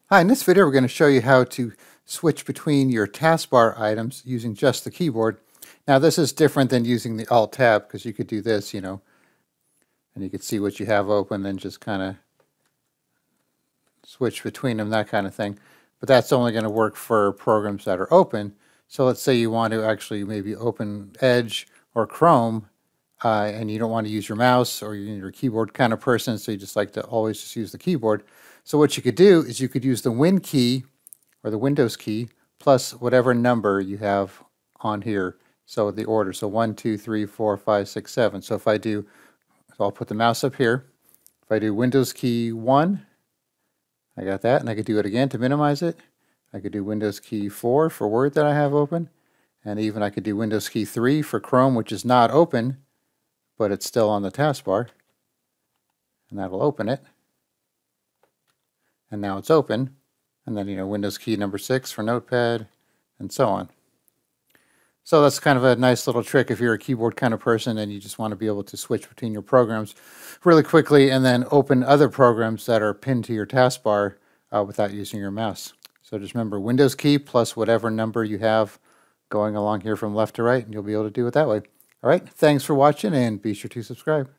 Hi, in this video we're going to show you how to switch between your taskbar items using just the keyboard. Now this is different than using the Alt tab because you could do this, and you could see what you have open and just kind of switch between them, that kind of thing. But that's only going to work for programs that are open. So let's say you want to actually maybe open Edge or Chrome and you don't want to use your mouse, or you're a keyboard kind of person, so you just like to always just use the keyboard. So what you could do is you could use the Win key or the Windows key plus whatever number you have on here. So the order, so 1, 2, 3, 4, 5, 6, 7. So if I do, so I'll put the mouse up here. If I do Windows key 1, I got that, and I could do it again to minimize it. I could do Windows key 4 for Word that I have open, and even I could do Windows key 3 for Chrome, which is not open, but it's still on the taskbar, and that'll open it. And now it's open, and then Windows key number 6 for Notepad, and so on. So that's kind of a nice little trick if you're a keyboard kind of person and you just want to be able to switch between your programs really quickly and then open other programs that are pinned to your taskbar without using your mouse. So just remember Windows key plus whatever number you have going along here from left to right, and you'll be able to do it that way. All right, thanks for watching, and be sure to subscribe.